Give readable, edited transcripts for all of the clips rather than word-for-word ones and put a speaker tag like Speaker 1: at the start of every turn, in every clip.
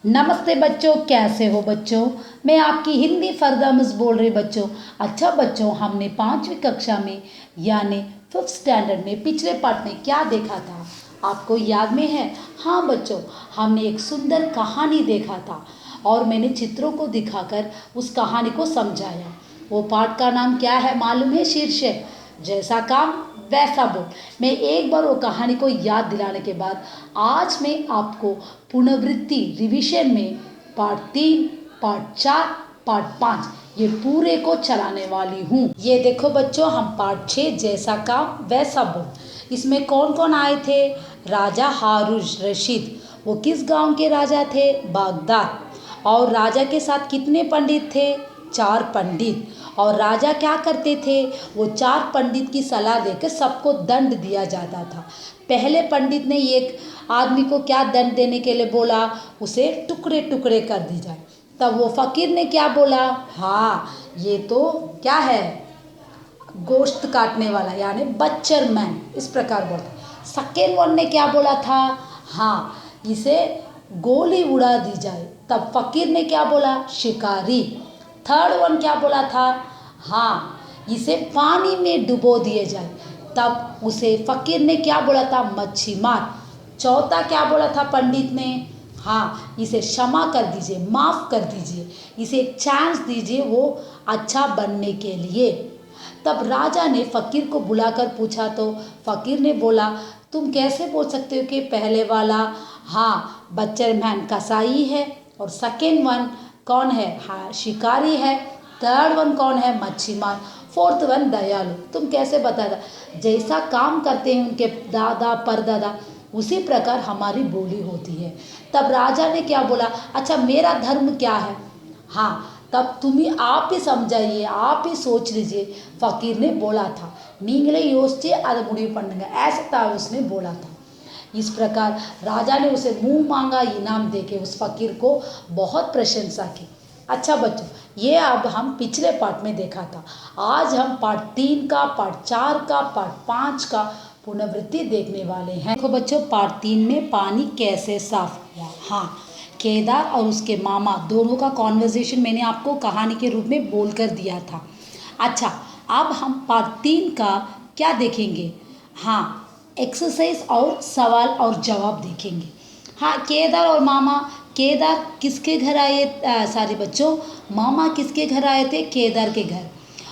Speaker 1: नमस्ते बच्चों, कैसे हो बच्चों। मैं आपकी हिंदी फरदा मिस बोल रही बच्चों। अच्छा बच्चों, हमने 5वीं कक्षा में यानी 5th स्टैंडर्ड में पिछले पार्ट में क्या देखा था, आपको याद में है? हाँ बच्चों, हमने एक सुंदर कहानी देखा था और मैंने चित्रों को दिखाकर उस कहानी को समझाया। वो पार्ट का नाम क्या है मालूम है? शीर्षक जैसा काम वैसा बोल। मैं एक बार वो कहानी को याद दिलाने के बाद आज मैं आपको पुनरावृत्ति रिवीजन में पार्ट 3, पार्ट 4, पार्ट 5 ये पूरे को चलाने वाली हूँ। ये देखो बच्चों, हम पार्ट 6 जैसा काम वैसा बोल। इसमें कौन कौन आए थे? राजा हारून रशीद। वो किस गांव के राजा थे? बागदाद। और राजा के साथ कितने पंडित थे? 4 पंडित। और राजा क्या करते थे? वो 4 पंडित की सलाह देकर सबको दंड दिया जाता था। पहले पंडित ने एक आदमी को क्या दंड देने के लिए बोला? उसे टुकड़े टुकड़े कर दी जाए। तब वो फकीर ने क्या बोला? हाँ, ये तो क्या है, गोश्त काटने वाला यानी बच्चर मैन, इस प्रकार बोलते। सेकेंड वन ने क्या बोला था? हाँ, इसे गोली उड़ा दी जाए। तब फकीर ने क्या बोला? शिकारी। थर्ड वन क्या बोला था? हाँ, इसे पानी में डुबो दिए जाए। तब उसे फकीर ने क्या बोला था? मच्छी मार। चौथा क्या बोला था पंडित ने? हाँ, इसे क्षमा कर दीजिए, माफ़ कर दीजिए, इसे एक चांस दीजिए वो अच्छा बनने के लिए। तब राजा ने फ़कीर को बुलाकर पूछा तो फ़कीर ने बोला, तुम कैसे बोल सकते हो कि पहले वाला हाँ बच्चर मैन कसाई है और सेकेंड वन कौन है? हाँ शिकारी है। थर्ड वन कौन है? मच्छी मार। फोर्थ वन दयालु। तुम कैसे बता रहा? जैसा काम करते हैं उनके दादा परदादा उसी प्रकार हमारी बोली होती है। तब राजा ने क्या बोला? अच्छा मेरा धर्म क्या है? हाँ, तब तुम्हें आप ही समझाइए, आप ही सोच लीजिए। फकीर ने बोला था, नींगले योचे अद मुड़ी पड़ेगा, ऐसा था उसने बोला था। इस प्रकार राजा ने उसे मुंह मांगा इनाम देके उस फकीर को बहुत प्रशंसा की। अच्छा बच्चों, ये अब हम पिछले पार्ट में देखा था। आज हम पार्ट 3 का, पार्ट 4 का, पार्ट 5 का पुनरावृत्ति देखने वाले हैं। देखो बच्चों, पार्ट 3 में पानी कैसे साफ हुआ। हाँ, केदार और उसके मामा दोनों का कॉन्वर्जेशन मैंने आपको कहानी के रूप में बोल कर दिया था। अच्छा, अब हम पार्ट 3 का क्या देखेंगे? हाँ, एक्सरसाइज और सवाल और जवाब देखेंगे। हाँ, केदार और मामा। केदार किसके घर आए? सारे बच्चों, मामा किसके घर आए थे? केदार के घर।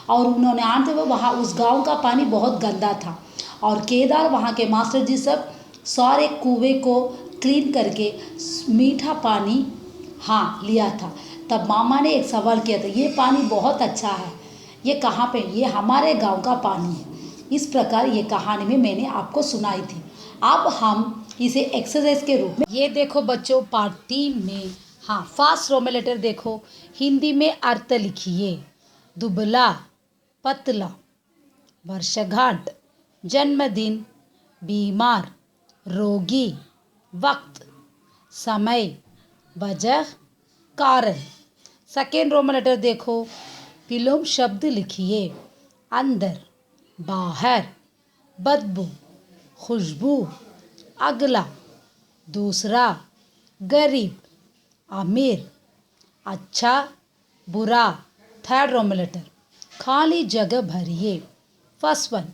Speaker 1: और उन्होंने आते हुए वहाँ उस गांव का पानी बहुत गंदा था और केदार वहाँ के मास्टर जी सब सारे कुएं को क्लीन करके मीठा पानी हाँ लिया था। तब मामा ने एक सवाल किया था, ये पानी बहुत अच्छा है, ये कहाँ पे? ये हमारे गांव का पानी है। इस प्रकार ये कहानी में मैंने आपको सुनाई थी। अब हम इसे एक्सरसाइज के रूप में ये देखो बच्चों, पार्ट 3 में हाँ फास्ट रोमे लेटर देखो। हिंदी में अर्थ लिखिए। दुबला, पतला, वर्षगांठ, जन्मदिन, बीमार, रोगी, वक्त, समय, वजह, कारण। सेकेंड रोमन लेटर देखो। फिल्म शब्द लिखिए। अंदर, बाहर, बदबू, खुशबू, अगला, दूसरा, गरीब, अमीर, अच्छा, बुरा। Third Roman letter. खाली जगह भरिए। फर्स्ट वन,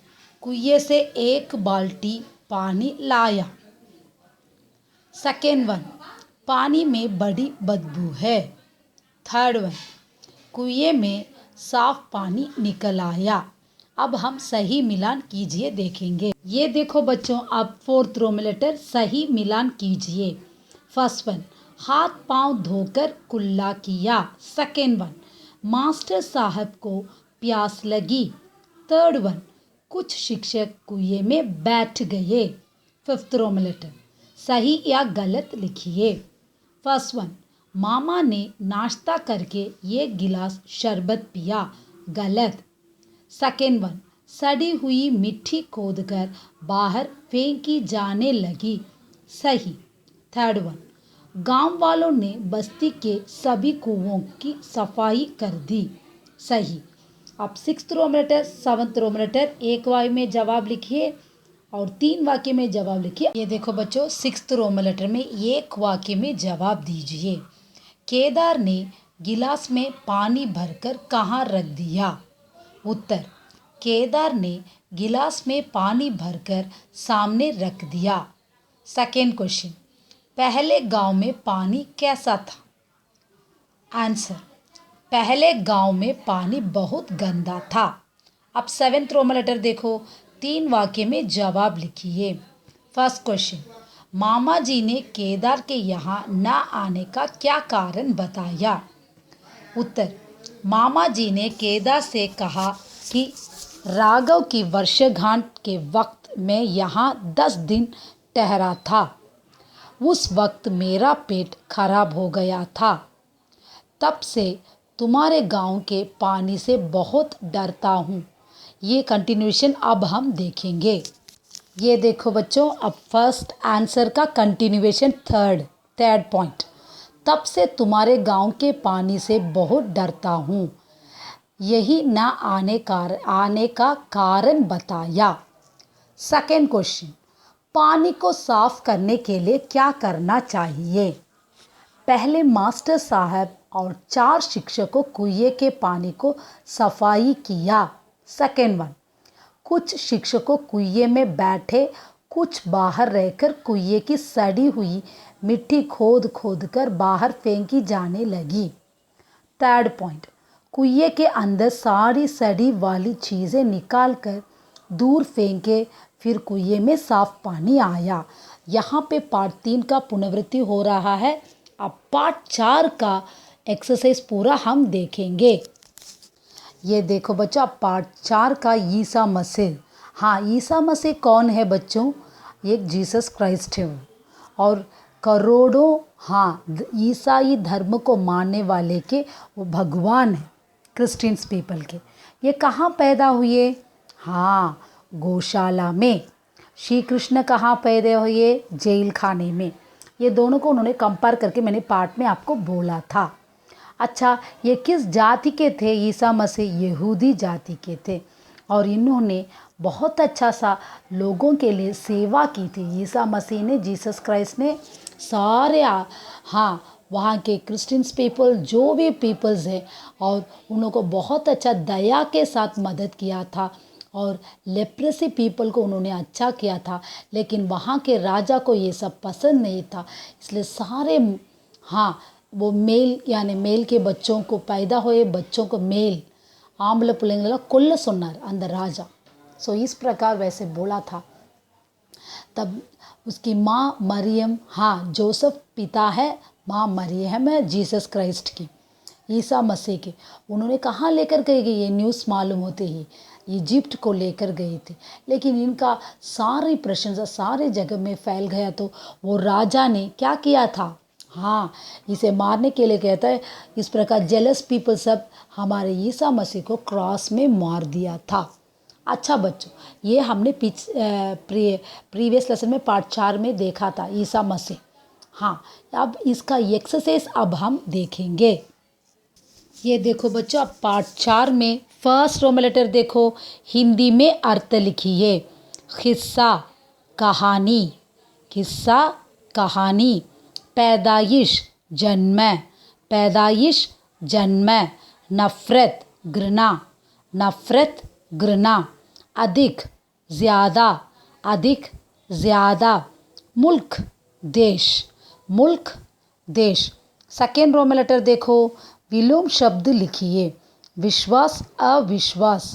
Speaker 1: कुएं से एक बाल्टी पानी लाया। सेकेंड वन, पानी में बड़ी बदबू है। थर्ड वन, कुएं में साफ पानी निकल आया। अब हम सही मिलान कीजिए देखेंगे। ये देखो बच्चों, अब फोर्थ रोमन लेटर सही मिलान कीजिए। फर्स्ट वन, हाथ पांव धोकर कुल्ला किया। सेकेंड वन, मास्टर साहब को प्यास लगी। थर्ड वन, कुछ शिक्षक कुएं में बैठ गए। फिफ्थ रोमन लेटर सही या गलत लिखिए। फर्स्ट वन, मामा ने नाश्ता करके एक गिलास शरबत पिया। गलत। सेकेंड वन, सड़ी हुई मिट्टी खोदकर बाहर फेंकी जाने लगी। सही। थर्ड वन, गांव वालों ने बस्ती के सभी कुओं की सफाई कर दी। सही। अब sixth Roman letter, seventh Roman letter एक वाय में जवाब लिखिए। और 3 वाक्य में जवाब लिखिए। ये देखो बच्चों, 6th रोमन लेटर में एक वाक्य में जवाब दीजिए। केदार ने गिलास में पानी भरकर कहाँ रख दिया? उत्तर, केदार ने गिलास में पानी भरकर सामने रख दिया। सेकेंड क्वेश्चन, पहले गांव में पानी कैसा था? आंसर, पहले गांव में पानी बहुत गंदा था। अब 7th रोमन लेटर देखो, 3 वाक्य में जवाब लिखिए। फर्स्ट क्वेश्चन, मामा जी ने केदार के यहाँ न आने का क्या कारण बताया? उत्तर, मामा जी ने केदार से कहा कि राघव की वर्षगांठ के वक्त मैं यहाँ 10 दिन ठहरा था। उस वक्त मेरा पेट खराब हो गया था। तब से तुम्हारे गांव के पानी से बहुत डरता हूँ। ये कंटिन्यूशन अब हम देखेंगे। ये देखो बच्चों, अब फर्स्ट आंसर का कंटिन्यूएशन थर्ड पॉइंट, तब से तुम्हारे गांव के पानी से बहुत डरता हूँ। यही न आने का कारण बताया। सेकेंड क्वेश्चन, पानी को साफ करने के लिए क्या करना चाहिए? पहले मास्टर साहब और 4 शिक्षकों कुएं के पानी को सफाई किया। सेकेंड वन, कुछ शिक्षकों कुएं में बैठे, कुछ बाहर रहकर कुएं की सड़ी हुई मिट्टी खोद खोद कर बाहर फेंकी जाने लगी। थर्ड पॉइंट, कुएं के अंदर सारी सड़ी वाली चीज़ें निकाल कर दूर फेंके, फिर कुएं में साफ पानी आया। यहाँ पे पार्ट 3 का पुनरावृत्ति हो रहा है। अब पार्ट 4 का एक्सरसाइज पूरा हम देखेंगे। ये देखो बच्चों, अब पार्ट 4 का ईसा मसीह। हाँ, ईसा मसीह कौन है बच्चों? एक जीसस क्राइस्ट है और करोड़ों ईसाई धर्म को मानने वाले के वो भगवान है, क्रिश्चियंस पीपल के। ये कहाँ पैदा हुए? हाँ, गौशाला में। श्री कृष्ण कहाँ पैदा हुए? जेल खाने में। ये दोनों को उन्होंने कंपेयर करके मैंने पार्ट में आपको बोला था। अच्छा, ये किस जाति के थे? ईसा मसीह यहूदी जाति के थे और इन्होंने बहुत अच्छा सा लोगों के लिए सेवा की थी। ईसा मसीह ने, जीसस क्राइस्ट ने सारे वहाँ के क्रिश्चियंस पीपल, जो भी पीपल्स हैं, और उन लोगों को बहुत अच्छा दया के साथ मदद किया था और लेप्रेसी पीपल को उन्होंने अच्छा किया था। लेकिन वहाँ के राजा को ये सब पसंद नहीं था, इसलिए सारे वो मेल के बच्चों को, पैदा हुए बच्चों को मेल आंबल पुलिंगला कोल्ल सोनार अंदर राजा। सो इस प्रकार वैसे बोला था। तब उसकी माँ मरियम, जोसेफ पिता है, माँ मरियम है जीसस क्राइस्ट की, ईसा मसीह की। उन्होंने कहाँ लेकर गए? ये न्यूज़ मालूम होते ही इजिप्ट को लेकर गए थे। लेकिन इनका सारी प्रशंसा सारे जगह में फैल गया, तो वो राजा ने क्या किया था? इसे मारने के लिए कहता है। इस प्रकार जेलस पीपल सब हमारे ईसा मसीह को क्रॉस में मार दिया था। अच्छा बच्चों, ये हमने प्रीवियस लेसन में पार्ट 4 में देखा था ईसा मसीह। अब इसका एक्सरसाइज अब हम देखेंगे। ये देखो बच्चों, अब पार्ट 4 में फर्स्ट रोमन लेटर देखो, हिंदी में अर्थ लिखिए। किस्सा कहानी, किस्सा कहानी। पैदाइश जन्म, पैदाइश जन्म। नफ़रत घृणा, नफ़रत घृणा। अधिक ज़्यादा, अधिक ज़्यादा। मुल्क देश, मुल्क देश। सेकेंड रोमन लेटर देखो, विलोम शब्द लिखिए। विश्वास अविश्वास,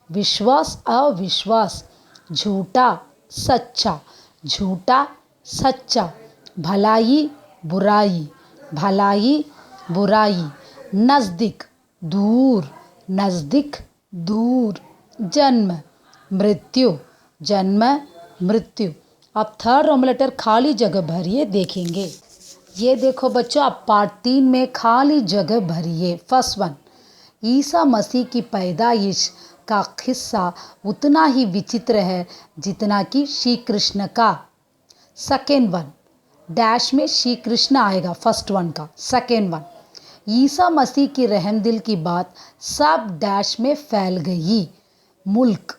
Speaker 1: विश्वास अविश्वास। झूठा सच्चा, झूठा सच्चा। भलाई बुराई, भलाई बुराई। नज़दीक दूर, नज़दीक दूर। जन्म मृत्यु, जन्म मृत्यु। अब थर्ड रोमन लेटर खाली जगह भरिए देखेंगे। ये देखो बच्चों, अब पार्ट 3 में खाली जगह भरिए। फर्स्ट वन, ईसा मसीह की पैदाइश का किस्सा उतना ही विचित्र है जितना कि श्री कृष्ण का। सेकेंड वन, डैश में श्री कृष्ण आएगा फर्स्ट वन का। सेकेंड वन, ईसा मसीह की रहमदिल की बात सब डैश में फैल गई। मुल्क।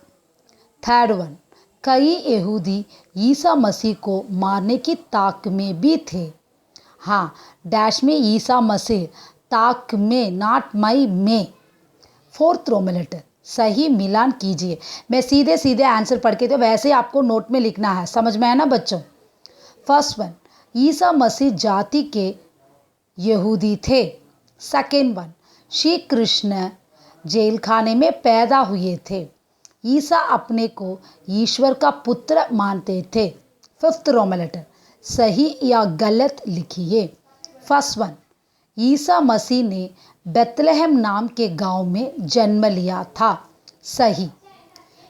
Speaker 1: थर्ड वन, कई यहूदी ईसा मसीह को मारने की ताक में भी थे। हाँ, डैश में ईसा मसीह, ताक में, नॉट मई में। फोर्थ रोमन लेटर सही मिलान कीजिए। मैं सीधे सीधे आंसर पढ़ के तो वैसे आपको नोट में लिखना है, समझ में आया ना बच्चों। फर्स्ट वन, ईसा मसीह जाति के यहूदी थे। Second one, Shri Krishna jail खाने में पैदा हुए थे। ईसा अपने को ईश्वर का पुत्र मानते थे। फिफ्थ रोमन लेटर सही या गलत लिखिए। फर्स्ट वन, ईसा मसीह ने बेतलहम नाम के गांव में जन्म लिया था। सही।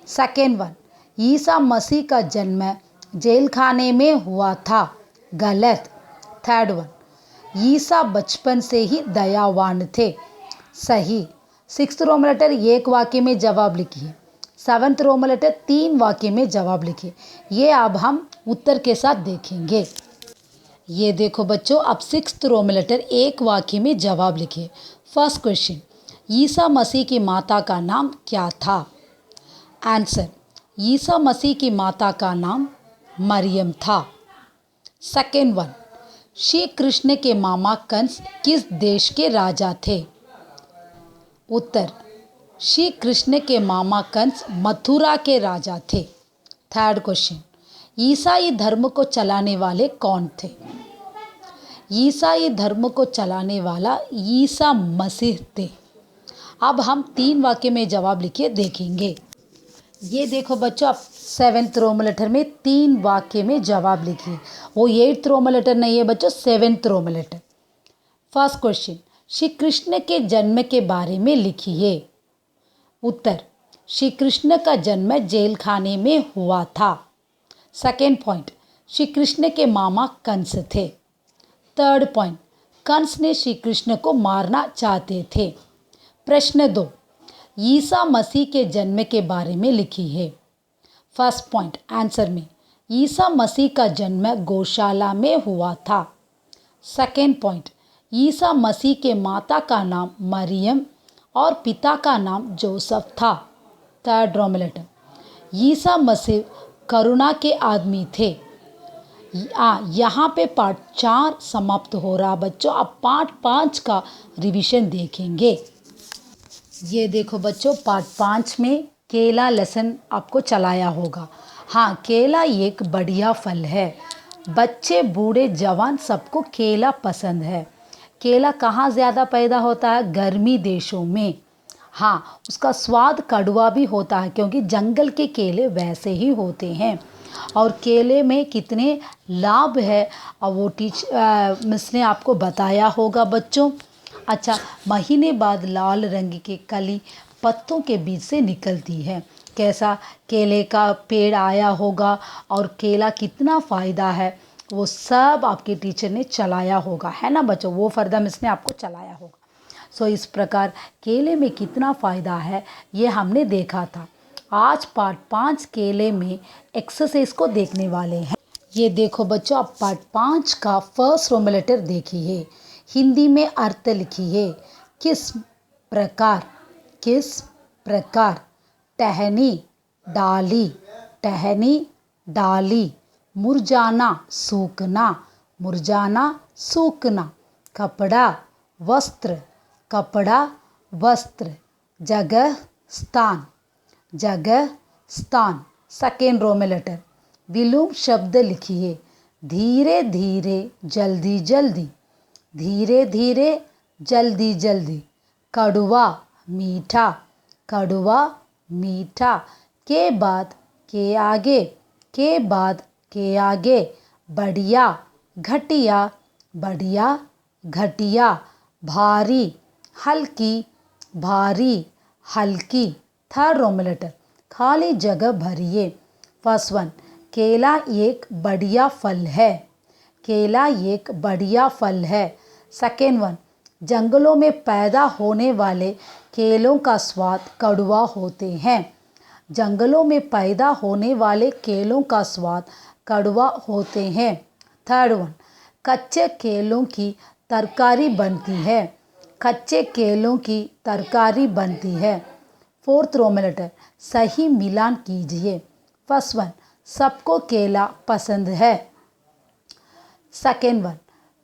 Speaker 1: सेकेंड वन, ईसा मसीह का जन्म जेल खाने में हुआ था। गलत। थर्ड वन, ईसा बचपन से ही दयावान थे। सही। सिक्स्थ रोमन लेटर एक वाक्य में जवाब लिखिए। सेवन्थ रोमन लेटर 3 वाक्य में जवाब लिखिए। ये अब हम उत्तर के साथ देखेंगे। ये देखो बच्चों, अब सिक्स्थ रोमन लेटर 1 वाक्य में जवाब लिखिए। फर्स्ट क्वेश्चन, ईसा मसीह की माता का नाम क्या था? आंसर, ईसा मसीह की माता का नाम मरियम था। सेकेंड वन, श्री कृष्ण के मामा कंस किस देश के राजा थे? उत्तर, श्री कृष्ण के मामा कंस मथुरा के राजा थे। थर्ड क्वेश्चन, ईसाई धर्म को चलाने वाले कौन थे? ईसाई धर्म को चलाने वाला ईसा मसीह थे। अब हम 3 वाक्य में जवाब लिखिए देखेंगे। ये देखो बच्चों, आप 7th रोमन लेटर में 3 वाक्य में जवाब लिखिए। वो 8th रोमन लेटर नहीं है बच्चों, 7th Roman letter. First question, Shri Krishna के जन्म के बारे में लिखिए। उत्तर, श्री कृष्ण का जन्म जेल खाने में हुआ था। सेकेंड पॉइंट, श्री कृष्ण के मामा कंस थे। थर्ड पॉइंट, कंस ने श्री कृष्ण को मारना चाहते थे। प्रश्न 2, ईसा मसीह के जन्म के बारे में लिखिए। फर्स्ट पॉइंट आंसर में, ईसा मसीह का जन्म गौशाला में हुआ था। सेकेंड पॉइंट, ईसा मसीह के माता का नाम मरियम और पिता का नाम जोसेफ था। Third Roman letter, Isa Masih करुणा के आदमी थे। यहाँ पे पार्ट 4 समाप्त हो रहा बच्चों। अब पार्ट 5 का रिवीजन देखेंगे। ये देखो बच्चों, पार्ट 5 में केला लेसन आपको चलाया होगा। हाँ, केला एक बढ़िया फल है। बच्चे बूढ़े जवान सबको केला पसंद है। केला कहाँ ज़्यादा पैदा होता है? गर्मी देशों में। हाँ, उसका स्वाद कड़वा भी होता है क्योंकि जंगल के केले वैसे ही होते हैं। और केले में कितने लाभ है और वो मिस ने आपको बताया होगा बच्चों। अच्छा, महीने बाद लाल रंग की कली पत्तों के बीच से निकलती है। कैसा केले का पेड़ आया होगा और केला कितना फ़ायदा है वो सब आपके टीचर ने चलाया होगा, है ना बच्चों? वो फर्दा मिस ने आपको चलाया होगा। सो इस प्रकार केले में कितना फ़ायदा है ये हमने देखा था। आज पार्ट 5 केले में एक्सरसाइज को देखने वाले हैं। ये देखो बच्चों, आप पार्ट 5 का फर्स्ट रोमन लेटर देखिए। हिंदी में अर्थ लिखिए। किस प्रकार, किस प्रकार। टहनी, डाली, टहनी, डाली। मुरझाना, सूखना, मुरझाना, सूखना। कपड़ा, वस्त्र, कपड़ा, वस्त्र। जगह, स्थान, जगह, स्थान। सेकेंड रोमन लेटर, विलोम शब्द लिखिए। धीरे धीरे, जल्दी जल्दी। धीरे धीरे, जल्दी जल्दी। कड़वा, मीठा, कड़वा, मीठा। के बाद, के आगे, के बाद, के आगे। बढ़िया, घटिया, बढ़िया, घटिया। भारी, हल्की, भारी, हल्की। थर्ड रोमन लेटर, खाली जगह भरिए। फर्स्ट वन, केला एक बढ़िया फल है। केला एक बढ़िया फल है। सेकेंड वन, जंगलों में पैदा होने वाले केलों का स्वाद कड़वा होते हैं। जंगलों में पैदा होने वाले केलों का स्वाद कड़वा होते हैं। थर्ड वन, कच्चे केलों की तरकारी बनती है। कच्चे केलों की तरकारी बनती है। फोर्थ रोमन लेटर, सही मिलान कीजिए। फर्स्ट वन, सबको केला पसंद है। सेकेंड वन,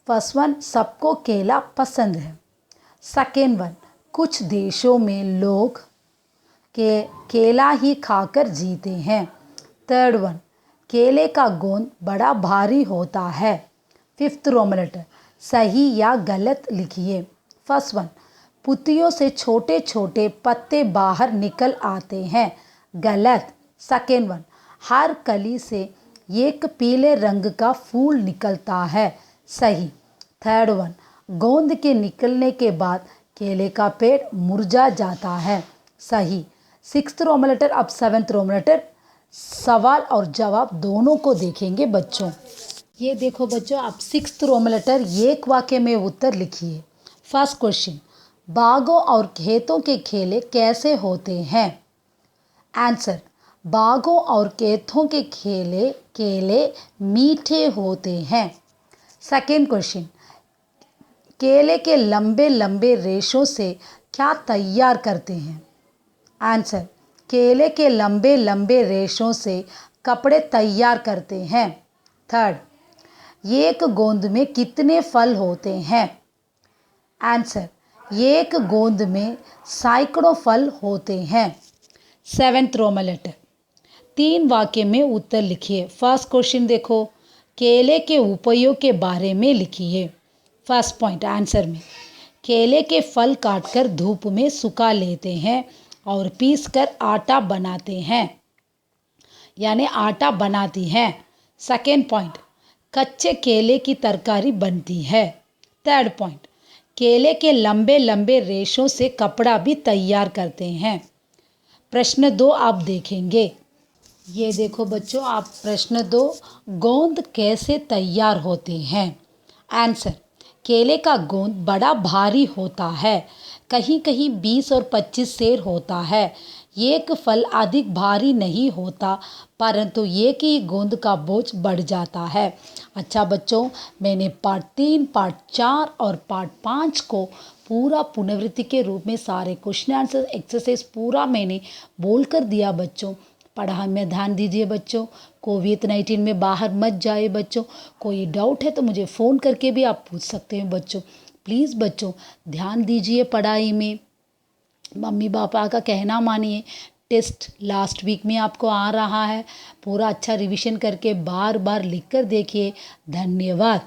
Speaker 1: फर्स्ट वन सबको केला पसंद है। सेकेंड वन, कुछ देशों में लोग केला ही खाकर जीते हैं। थर्ड वन, केले का गोंद बड़ा भारी होता है। फिफ्थ रोमन लेटर, सही या गलत लिखिए। फर्स्ट वन, पुतियों से छोटे छोटे पत्ते बाहर निकल आते हैं। गलत। सेकेंड वन, हर कली से एक पीले रंग का फूल निकलता है। सही। थर्ड वन, गोंद के निकलने के बाद केले का पेड़ मुरझा जाता है। सही। सिक्स्थ रोमन लेटर, अब सेवन्थ रोमन लेटर, सवाल और जवाब दोनों को देखेंगे बच्चों। ये देखो बच्चों, आप सिक्स्थ रोमन लेटर एक वाक्य में उत्तर लिखिए। फर्स्ट क्वेश्चन, बागों और खेतों के केले कैसे होते हैं? आंसर, बागों और खेतों के केले मीठे होते हैं। सेकेंड क्वेश्चन, केले के लंबे लंबे रेशों से क्या तैयार करते हैं? आंसर, केले के लंबे लंबे रेशों से कपड़े तैयार करते हैं। थर्ड, एक गोंद में कितने फल होते हैं? आंसर, एक गोंद में सैकड़ों फल होते हैं। सेवेंथ रोमन लेटर, 3 वाक्य में उत्तर लिखिए। फर्स्ट क्वेश्चन देखो, केले के उपयोग के बारे में लिखिए। फर्स्ट पॉइंट आंसर में, केले के फल काटकर धूप में सुखा लेते हैं और पीसकर आटा बनाते हैं, यानी आटा बनाती हैं। सेकेंड पॉइंट, कच्चे केले की तरकारी बनती है। थर्ड पॉइंट, केले के लंबे लंबे रेशों से कपड़ा भी तैयार करते हैं। प्रश्न 2 आप देखेंगे। ये देखो बच्चों, आप प्रश्न 2, गोंद कैसे तैयार होते हैं? आंसर, केले का गोंद बड़ा भारी होता है, कहीं कहीं 20 और 25 सेर होता है। एक फल अधिक भारी नहीं होता, परंतु एक ही गोंद का बोझ बढ़ जाता है। अच्छा बच्चों, मैंने पार्ट 3, पार्ट 4 और पार्ट 5 को पूरा पुनरावृत्ति के रूप में सारे क्वेश्चन आंसर एक्सरसाइज पूरा मैंने बोल कर दिया बच्चों। पढ़ाई में ध्यान दीजिए बच्चों, कोविड-19 में बाहर मत जाए बच्चों। कोई डाउट है तो मुझे फ़ोन करके भी आप पूछ सकते हैं बच्चों। प्लीज़ बच्चों ध्यान दीजिए पढ़ाई में, मम्मी पापा का कहना मानिए। टेस्ट लास्ट वीक में आपको आ रहा है, पूरा अच्छा रिवीजन करके बार बार लिख कर देखिए। धन्यवाद।